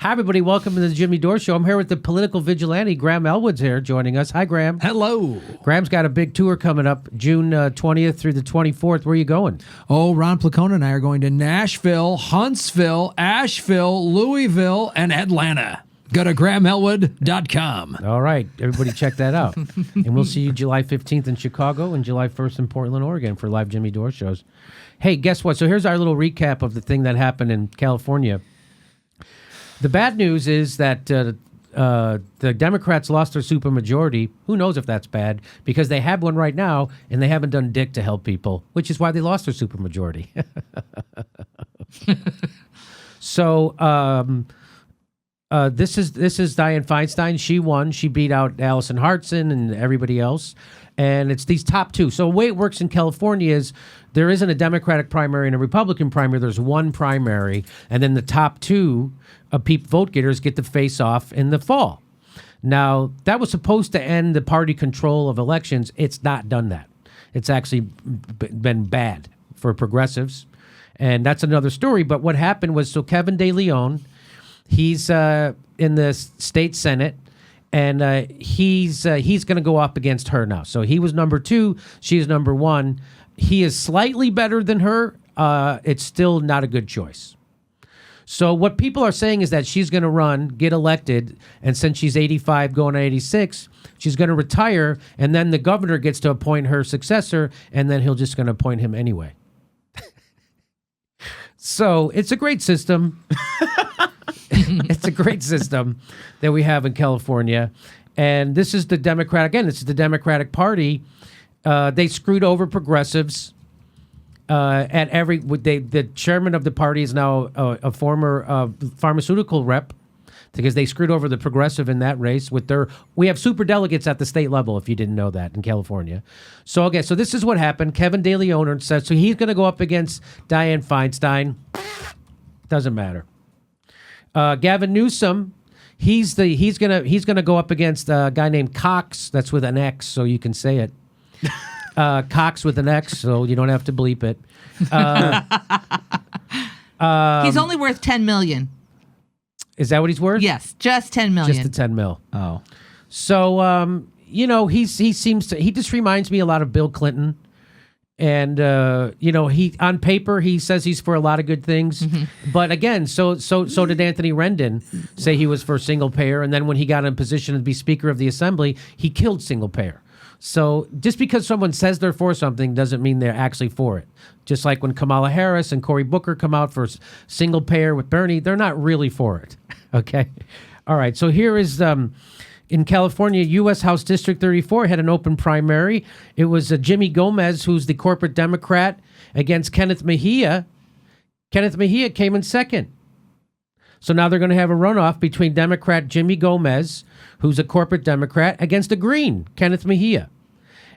Hi, everybody. Welcome to the Jimmy Dore Show. I'm here with the political vigilante, Graham Elwood's here joining us. Hi, Graham. Hello. Graham's got a big tour coming up June 20th through the 24th. Where are you going? Oh, Ron Placona and I are going to Nashville, Huntsville, Asheville, Louisville, and Atlanta. Go to GrahamElwood.com. All right. Everybody check that out. And we'll see you July 15th in Chicago and July 1st in Portland, Oregon for live Jimmy Dore shows. Hey, guess what? So here's our little recap of the thing that happened in California. The bad news is that the Democrats lost their supermajority. Who knows if that's bad? Because they have one right now, and they haven't done dick to help people, which is why they lost their supermajority. So this is Dianne Feinstein. She won. She beat out Allison Hartson and everybody else. And it's these top two. So the way it works in California is there isn't a Democratic primary and a Republican primary. There's one primary, and then the top two vote getters get to face off in the fall. Now, that was supposed to end the party control of elections. It's not done that. It's actually been bad for progressives, and that's another story. But what happened was, so Kevin De Leon, he's in the state Senate, and he's going to go up against her now. So he was number 2. She is number 1. He is slightly better than her. It's still not a good choice. So what people are saying is that she's going to run, get elected, and since she's 85 going on 86, she's going to retire, and then the governor gets to appoint her successor, and then he'll just going to appoint him anyway. So it's a great system. It's a great system that we have in California. And this is the Democratic, again, this is the Democratic Party. They screwed over progressives. The chairman of the party is now a former pharmaceutical rep because they screwed over the progressive in that race we have super delegates at the state level, if you didn't know that, in California. So, okay, so this is what happened. Kevin De Leon says, so he's going to go up against Dianne Feinstein. Doesn't matter. Gavin Newsom, he's gonna go up against a guy named Cox. That's with an X, so you can say it. Cox with an X, so you don't have to bleep it. He's only worth $10 million. Is that what he's worth? Yes, just $10 million. Just the 10 mil. Oh, so he just reminds me a lot of Bill Clinton, and he on paper he says he's for a lot of good things, but again, so did Anthony Rendon say he was for single payer, and then when he got in position to be Speaker of the Assembly, he killed single payer. So just because someone says they're for something doesn't mean they're actually for it. Just like when Kamala Harris and Cory Booker come out for single payer with Bernie, they're not really for it. Okay? All right, so here is, in California, U.S. House District 34 had an open primary. It was Jimmy Gomez, who's the corporate Democrat, against Kenneth Mejia. Kenneth Mejia came in second. So now they're going to have a runoff between Democrat Jimmy Gomez, who's a corporate Democrat, against a Green, Kenneth Mejia.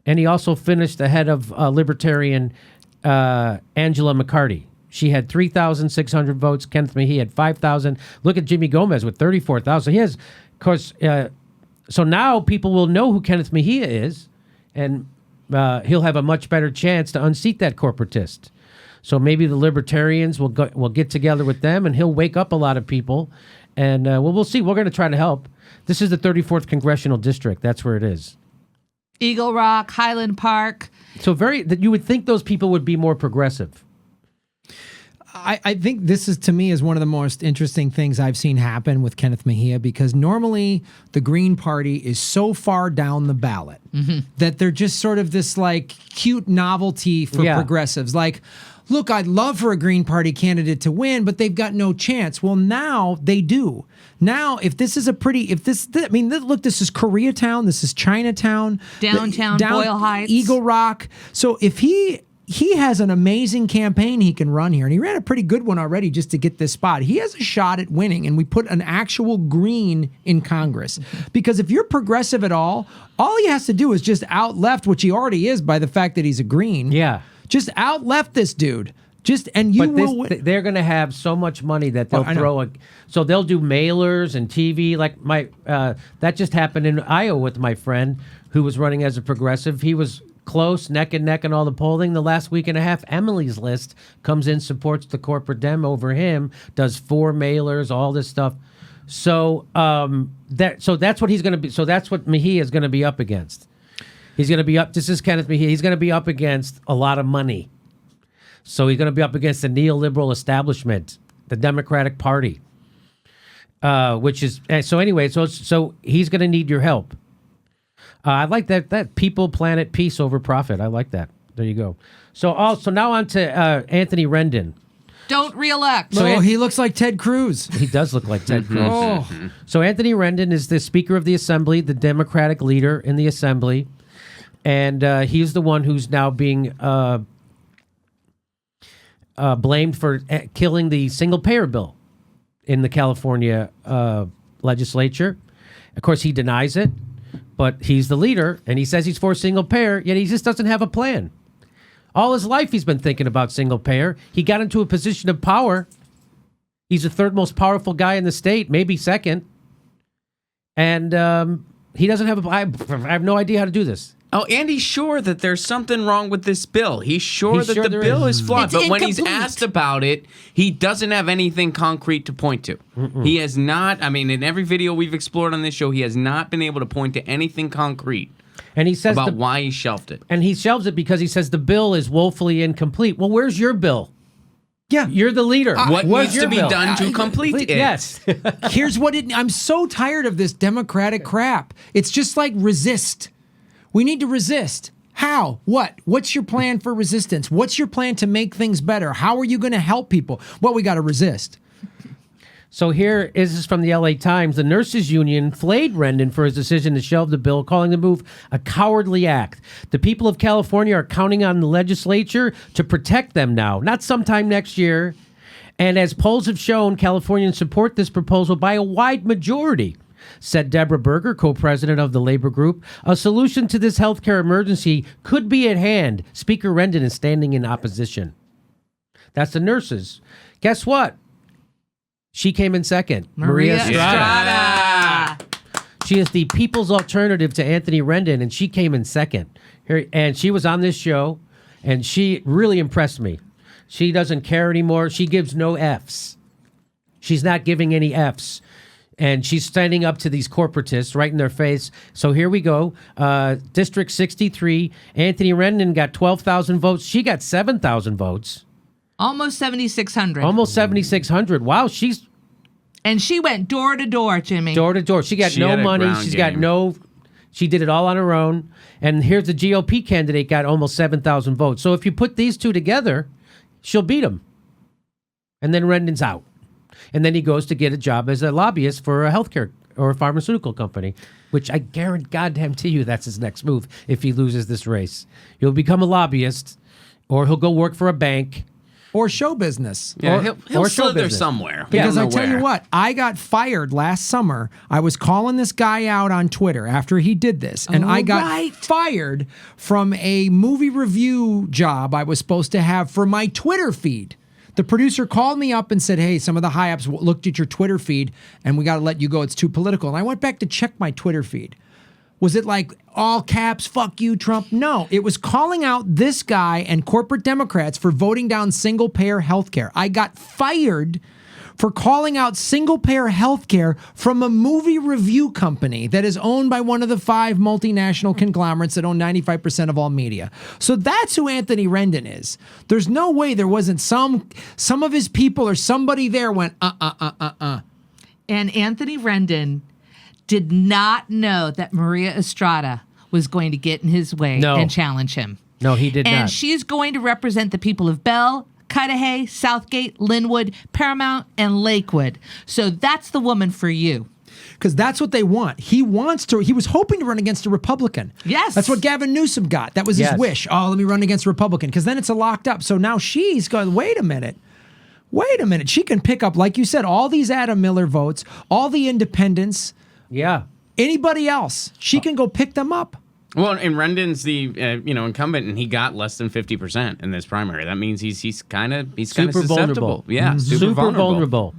And he also finished ahead of Libertarian Angela McCarty. She had 3,600 votes. Kenneth Mejia had 5,000. Look at Jimmy Gomez with 34,000. He has, of course, so now people will know who Kenneth Mejia is, and he'll have a much better chance to unseat that corporatist. So maybe the Libertarians will get together with them, and he'll wake up a lot of people. And we'll see. We're going to try to help. This is the 34th Congressional District. That's where it is. Eagle Rock, Highland Park. So you would think those people would be more progressive. I think this is, to me, is one of the most interesting things I've seen happen with Kenneth Mejia, because normally the Green Party is so far down the ballot that they're just sort of this like cute novelty for progressives. Like, look, I'd love for a Green Party candidate to win, but they've got no chance. Well, now they do. Now, if this is look, this is Koreatown, this is Chinatown, downtown, Boyle Heights, Eagle Rock. So if he has an amazing campaign he can run here, and he ran a pretty good one already just to get this spot. He has a shot at winning, and we put an actual Green in Congress. Because if you're progressive at all he has to do is just out-left, which he already is by the fact that he's a Green. Yeah. Just out-left this dude. They're going to have so much money that they'll so they'll do mailers and TV. Like that just happened in Iowa with my friend who was running as a progressive. He was close, neck and neck in all the polling. The last week and a half, Emily's List comes in, supports the corporate Dem over him, does 4 mailers, all this stuff. So that's what he's going to be. So that's what Mejia is going to be up against. He's going to be up. This is Kenneth Mejia. He's going to be up against a lot of money. So he's going to be up against the neoliberal establishment, the Democratic Party, which is so. Anyway, so he's going to need your help. I like that people, planet, peace over profit. I like that. There you go. So now on to Anthony Rendon. Don't reelect. He looks like Ted Cruz. He does look like Ted Cruz. Oh. So Anthony Rendon is the Speaker of the Assembly, the Democratic leader in the Assembly, and he's the one who's now being blamed for killing the single-payer bill in the California legislature. Of course, he denies it, but he's the leader, and he says he's for single-payer, yet he just doesn't have a plan. All his life, he's been thinking about single-payer. He got into a position of power. He's the third most powerful guy in the state, maybe second. And he doesn't have I have no idea how to do this. Oh, and he's sure that there's something wrong with this bill. He's sure that the bill is flawed. It's but when he's incomplete. asked about it, he doesn't have anything concrete to point to. He has not, in every video we've explored on this show, he has not been able to point to anything concrete And he says about why he shelved it. And he shelves it because he says the bill is woefully incomplete. Well, where's your bill? Yeah. You're the leader. What Where's needs your to be bill? done to complete it? Yes. Here's what I'm so tired of this Democratic crap. It's just like resist. We need to resist. How? What? What's your plan for resistance? What's your plan to make things better? How are you going to help people? Well, we got to resist. So here is from the LA Times. The nurses union flayed Rendon for his decision to shelve the bill, calling the move a cowardly act. The people of California are counting on the legislature to protect them now, not sometime next year. And as polls have shown, Californians support this proposal by a wide majority, said Deborah Berger, co-president of the labor group. A solution to this healthcare emergency could be at hand. Speaker Rendon is standing in opposition. That's the nurses. Guess what? She came in second. Mejia Estrada. She is the people's alternative to Anthony Rendon, and she came in second. And she was on this show, and she really impressed me. She doesn't care anymore. She gives no Fs. She's not giving any Fs. And she's standing up to these corporatists right in their face. So here we go. District 63, Anthony Rendon got 12,000 votes. She got 7,000 votes. Almost 7,600. Almost 7,600. Wow, she's And she went door to door, Jimmy. door to door. She got She no had a money. ground She's got game. no. She did it all on her own. And here's the GOP candidate got almost 7,000 votes. So if you put these two together, she'll beat him. And then Rendon's out. And then he goes to get a job as a lobbyist for a healthcare or a pharmaceutical company, which I guarantee goddamn to you that's his next move if he loses this race. He'll become a lobbyist, or he'll go work for a bank. Or show business. Yeah, Or he'll show slither business. somewhere. We Because don't I know tell you where. what, I got fired last summer. I was calling this guy out on Twitter after he did this, and I got right. fired from a movie review job I was supposed to have for my Twitter feed. The producer called me up and said, hey, some of the high-ups looked at your Twitter feed, and we got to let you go. It's too political. And I went back to check my Twitter feed. Was it like all caps, fuck you, Trump? No, it was calling out this guy and corporate Democrats for voting down single-payer healthcare. I got fired for calling out single-payer healthcare from a movie review company that is owned by one of the 5 multinational conglomerates that own 95% of all media. So that's who Anthony Rendon is. There's no way there wasn't some of his people or somebody there went, And Anthony Rendon did not know that Mejia Estrada was going to get in his way No. and challenge him. No, he did And not. she's going to represent the people of Bell, Cudahy, Southgate, Linwood, Paramount, and Lakewood. So that's the woman for you. because that's what they want. He wants to. He was hoping to run against a Republican. Yes. That's what Gavin Newsom got. That was his Yes. wish. Oh, let me run against a Republican, because then it's a locked up. So now she's going, wait a minute. She can pick up, like you said, all these Adam Miller votes, all the independents, Yeah. anybody else. She can go pick them up. Well, and Rendon's the incumbent, and he got less than 50% in this primary. That means he's kind of Super susceptible. vulnerable. Yeah, Super vulnerable.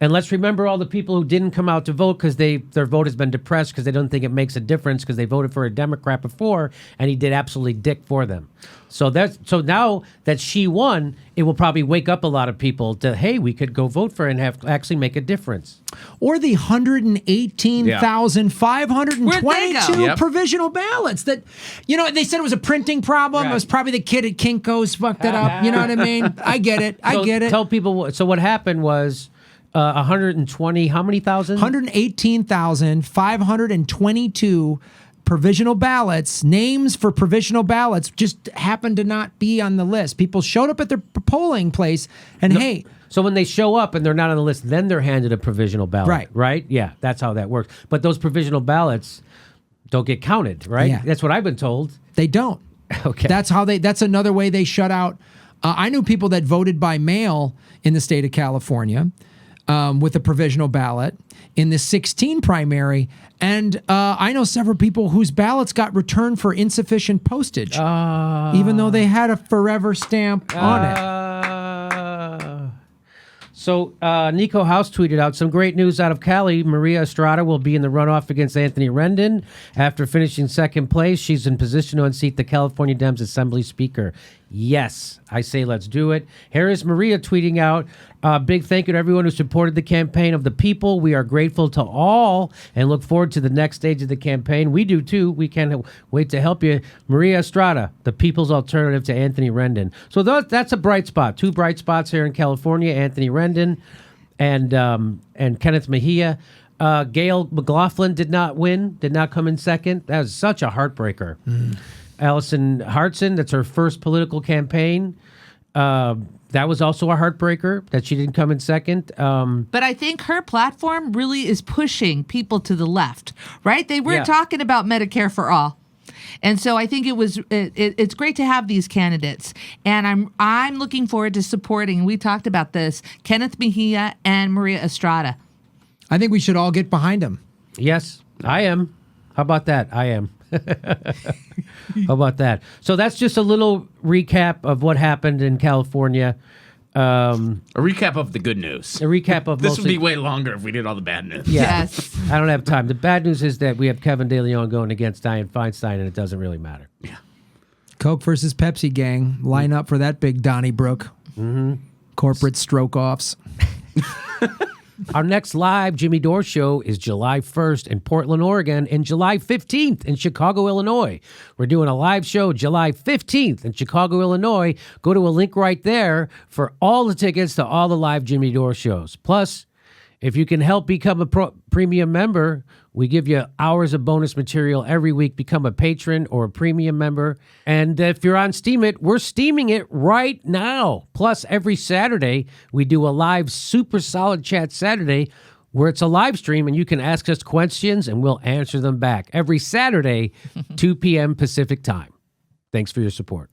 And let's remember all the people who didn't come out to vote because their vote has been depressed because they don't think it makes a difference because they voted for a Democrat before and he did absolutely dick for them. So now that she won, it will probably wake up a lot of people to, hey, we could go vote for her and actually make a difference. Or the 118,522 Yep. provisional ballots that, they said it was a printing problem. Right. It was probably the kid at Kinko's fucked it up. You know what I mean? I get it. I get it. Tell people. So what happened was 120. How many thousand? 118,522 provisional ballots, names for provisional ballots just happened to not be on the list. People showed up at their polling place and hey, So when they show up and they're not on the list, then they're handed a provisional ballot. Right. Right? Yeah, that's how that works. But those provisional ballots don't get counted, right? Yeah. That's what I've been told. they don't. Okay. That's another way they shut out. I knew people that voted by mail in the state of California with a provisional ballot in the 16 primary. And I know several people whose ballots got returned for insufficient postage, even though they had a forever stamp on it. So Nico House tweeted out some great news out of Cali. Mejia Estrada will be in the runoff against Anthony Rendon. After finishing second place, she's in position to unseat the California Dems Assembly Speaker. Yes, I say let's do it. Here is Mejia tweeting out, big thank you to everyone who supported the campaign of the people. We are grateful to all and look forward to the next stage of the campaign. We do too. We can't wait to help you. Mejia Estrada, the people's alternative to Anthony Rendon. So that's a bright spot. Two bright spots here in California, Anthony Rendon and Kenneth Mejia. Gail McLaughlin did not win, did not come in second. That was such a heartbreaker. Allison Hartson, that's her first political campaign. That was also a heartbreaker that she didn't come in second. But I think her platform really is pushing people to the left, right? They weren't talking about Medicare for all. And so I think it's great to have these candidates. And I'm looking forward to supporting, we talked about this, Kenneth Mejia and Mejia Estrada. I think we should all get behind them. Yes, I am. How about that? I am. How about that? So that's just a little recap of what happened in California. A recap of the good news. A recap of This would mostly, be way longer if we did all the bad news. Yeah. Yes. I don't have time. The bad news is that we have Kevin De Leon going against Dianne Feinstein, and it doesn't really matter. Yeah. Coke versus Pepsi gang. Line up for that big Donnybrook. Corporate stroke-offs. Our next live Jimmy Dore show is July 1st in Portland, Oregon, and July 15th in Chicago, Illinois. We're doing a live show July 15th in Chicago, Illinois. Go to a link right there for all the tickets to all the live Jimmy Dore shows. Plus, if you can help become a premium member, we give you hours of bonus material every week. Become a patron or a premium member. And if you're on Steam It, we're steaming it right now. Plus, every Saturday, we do a live Super Solid Chat Saturday where it's a live stream and you can ask us questions and we'll answer them back. Every Saturday, 2 p.m. Pacific time. Thanks for your support.